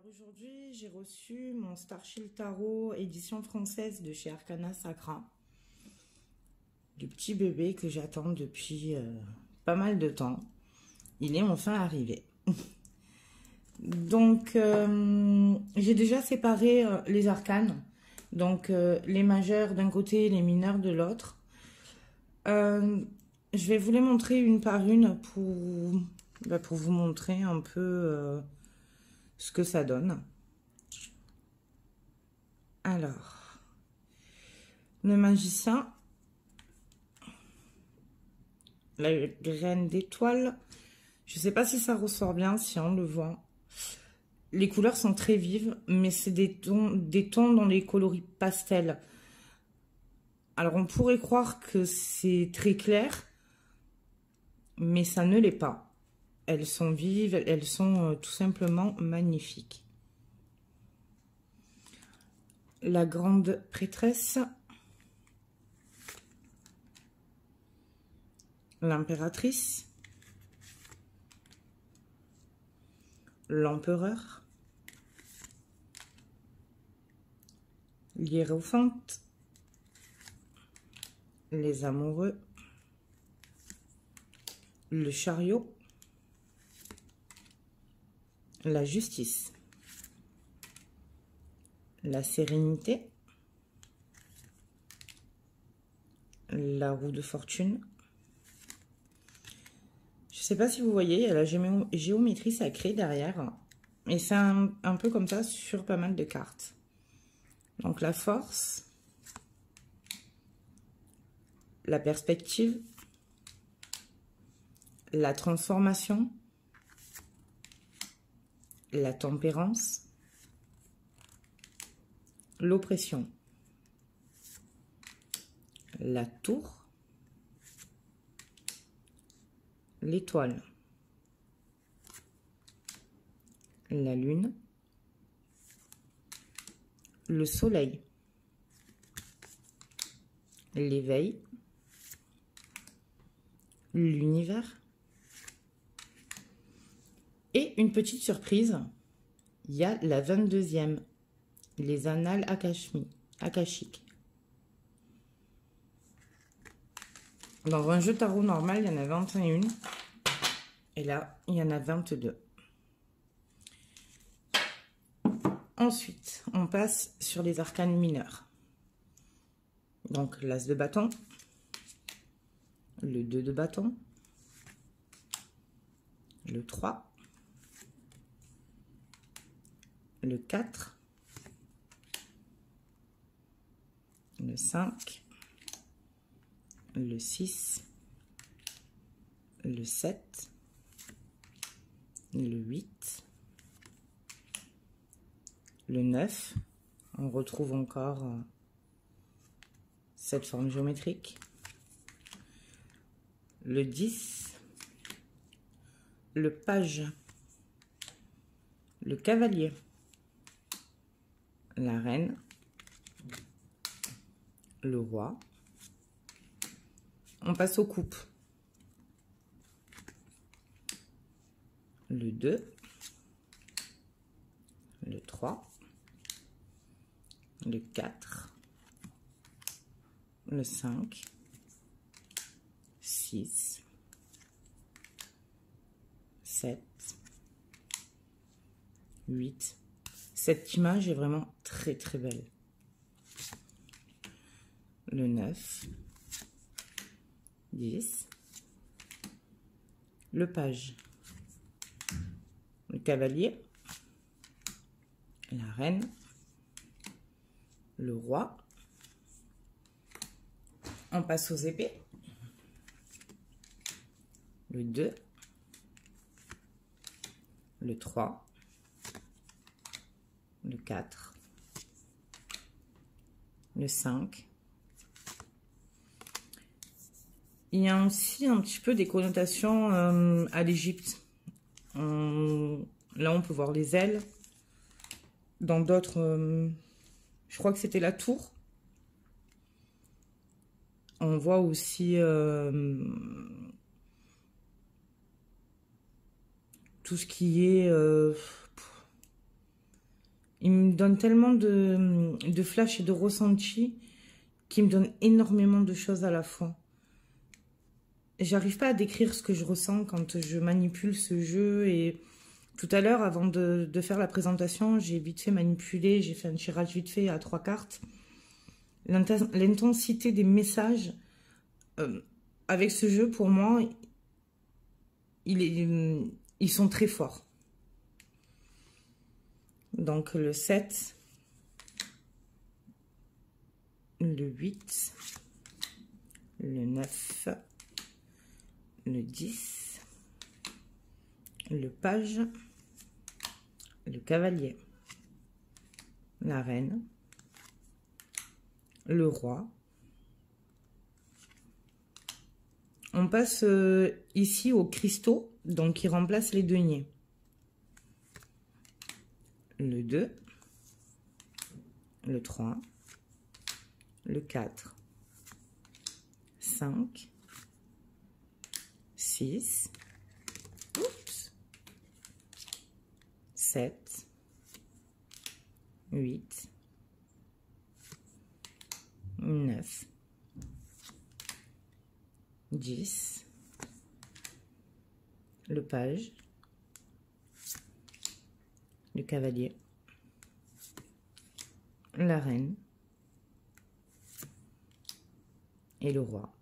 Aujourd'hui, j'ai reçu mon Starshield Tarot édition française de chez Arcana Sacra. Du petit bébé que j'attends depuis pas mal de temps. Il est enfin arrivé. Donc, j'ai déjà séparé les arcanes. Donc, les majeurs d'un côté, les mineurs de l'autre. Je vais vous les montrer une par une pour vous montrer un peu ce que ça donne. Alors, le magicien, la graine d'étoile, je ne sais pas si ça ressort bien, si on le voit. Les couleurs sont très vives, mais c'est des tons dans les coloris pastels. Alors, on pourrait croire que c'est très clair, mais ça ne l'est pas. Elles sont vives, elles sont tout simplement magnifiques. La grande prêtresse, l'impératrice, l'empereur, l'hiérophante, les amoureux, le chariot, la justice, la sérénité, la roue de fortune. Je ne sais pas si vous voyez, il y a la géométrie sacrée derrière. Et c'est un peu comme ça sur pas mal de cartes. Donc la force, la perspective, la transformation, la tempérance, l'oppression, la tour, l'étoile, la lune, le soleil, l'éveil, l'univers. Et une petite surprise, il y a la 22e, les annales akashiques. Dans un jeu tarot normal, il y en a 21. Et là, il y en a 22. Ensuite, on passe sur les arcanes mineurs. Donc, l'as de bâton, le 2 de bâton, le 3, le 4, le 5, le 6, le 7, le 8, le 9. On retrouve encore cette forme géométrique. Le 10, le page, le cavalier, la reine, le roi. On passe aux coupes. Le 2, le 3, le 4, le 5, 6, 7, 8. Cette image est vraiment très très belle. Le 9, 10, le page, le cavalier, la reine, le roi, On passe aux épées. Le 2. Le 3. Le 4. Le 5. Il y a aussi un petit peu des connotations à l'Égypte. Là, on peut voir les ailes. Dans d'autres, je crois que c'était la tour. On voit aussi tout ce qui est... il me donne tellement de flash et de ressenti qui me donne énormément de choses à la fois. J'arrive pas à décrire ce que je ressens quand je manipule ce jeu. Et tout à l'heure, avant de faire la présentation, j'ai vite fait manipuler, j'ai fait un tirage vite fait à 3 cartes. L'intensité des messages avec ce jeu, pour moi, ils sont très forts. Donc le 7, le 8, le 9, le 10, le page, le cavalier, la reine, le roi. On passe ici aux cristaux, donc qui remplacent les deniers. Le 2, le 3, le 4, 5, 6, 7, 8, 9, 10, le page, le cavalier, la reine et le roi.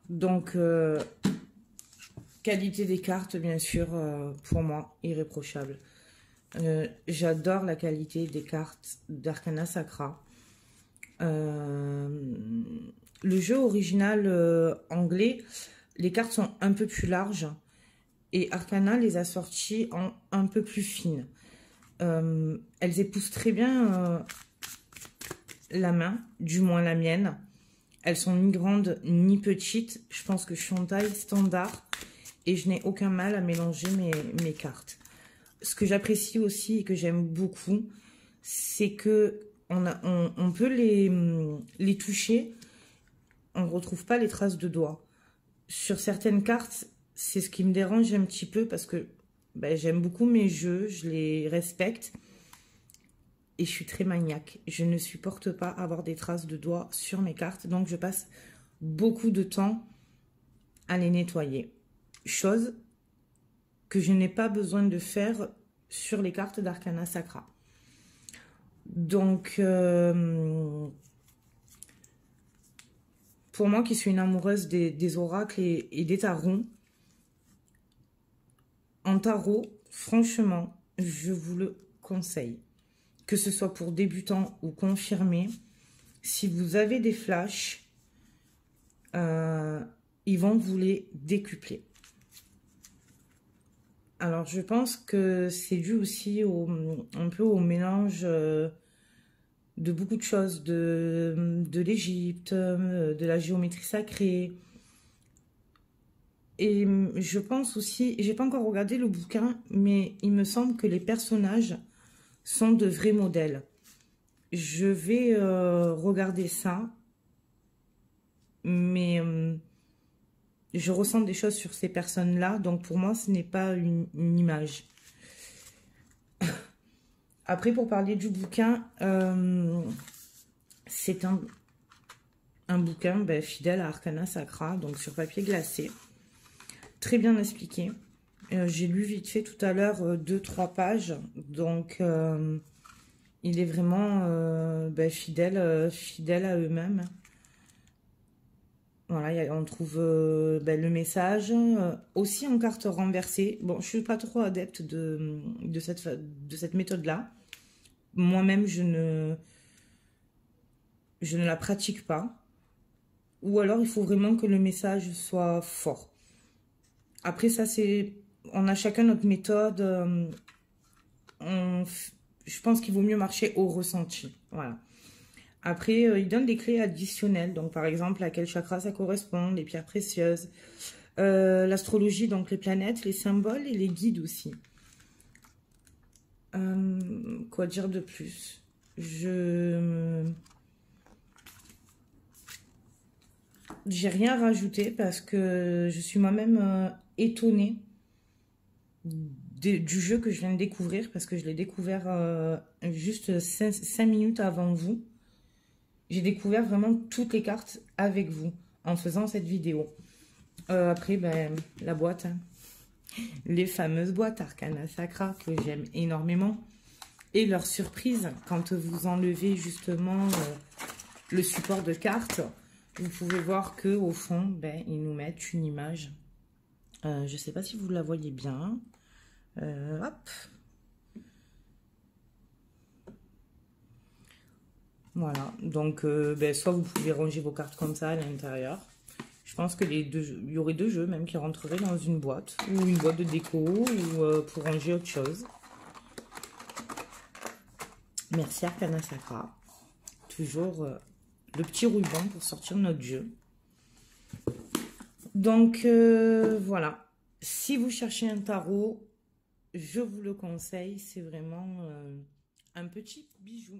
Donc, qualité des cartes, bien sûr, pour moi, irréprochable. J'adore la qualité des cartes d'Arcana Sacra. Le jeu original anglais, les cartes sont un peu plus larges et Arcana les a sorties en un peu plus fines. Elles épousent très bien la main, du moins la mienne. Elles sont ni grandes ni petites. Je pense que je suis en taille standard et je n'ai aucun mal à mélanger mes cartes. Ce que j'apprécie aussi et que j'aime beaucoup, c'est que on peut les toucher, on ne retrouve pas les traces de doigts. Sur certaines cartes, c'est ce qui me dérange un petit peu parce que j'aime beaucoup mes jeux, je les respecte et je suis très maniaque. Je ne supporte pas avoir des traces de doigts sur mes cartes, donc je passe beaucoup de temps à les nettoyer. Chose que je n'ai pas besoin de faire sur les cartes d'Arcana Sacra. Donc, pour moi qui suis une amoureuse des oracles et des tarots, en tarot, franchement, je vous le conseille. Que ce soit pour débutants ou confirmés, si vous avez des flashs, ils vont vous les décupler. Alors, je pense que c'est dû aussi un peu au mélange de beaucoup de choses, de l'Égypte, de la géométrie sacrée. Et je pense aussi, j'ai pas encore regardé le bouquin, mais il me semble que les personnages sont de vrais modèles. Je vais regarder ça, mais je ressens des choses sur ces personnes-là, donc pour moi, ce n'est pas une image. Après, pour parler du bouquin, c'est un bouquin fidèle à Arcana Sacra, donc sur papier glacé. Très bien expliqué. J'ai lu vite fait tout à l'heure 2-3 pages, donc il est vraiment fidèle à eux-mêmes. Voilà, on trouve le message, aussi en carte renversée. Bon, je suis pas trop adepte de cette méthode-là. Moi-même, je je ne la pratique pas. Ou alors, il faut vraiment que le message soit fort. Après, ça, c'est... On a chacun notre méthode. Je pense qu'il vaut mieux marcher au ressenti. Voilà. Après, il donne des clés additionnelles. Donc, par exemple, à quel chakra ça correspond, les pierres précieuses. L'astrologie, donc les planètes, les symboles et les guides aussi. Quoi dire de plus? J'ai rien rajouté parce que je suis moi-même étonnée du jeu que je viens de découvrir parce que je l'ai découvert juste 5 minutes avant vous. J'ai découvert vraiment toutes les cartes avec vous en faisant cette vidéo. Après, ben, la boîte, hein. Les fameuses boîtes Arcana Sacra que j'aime énormément. Et leur surprise, quand vous enlevez justement le support de cartes, vous pouvez voir que au fond, ben, ils nous mettent une image. Je ne sais pas si vous la voyez bien. Hop. Voilà. Donc, ben, soit vous pouvez ranger vos cartes comme ça à l'intérieur. Je pense que il y aurait 2 jeux même qui rentreraient dans une boîte. Ou une boîte de déco, ou pour ranger autre chose. Merci Arcana Sacra. Toujours le petit ruban pour sortir notre jeu. Donc, voilà. Si vous cherchez un tarot, je vous le conseille. C'est vraiment un petit bijou.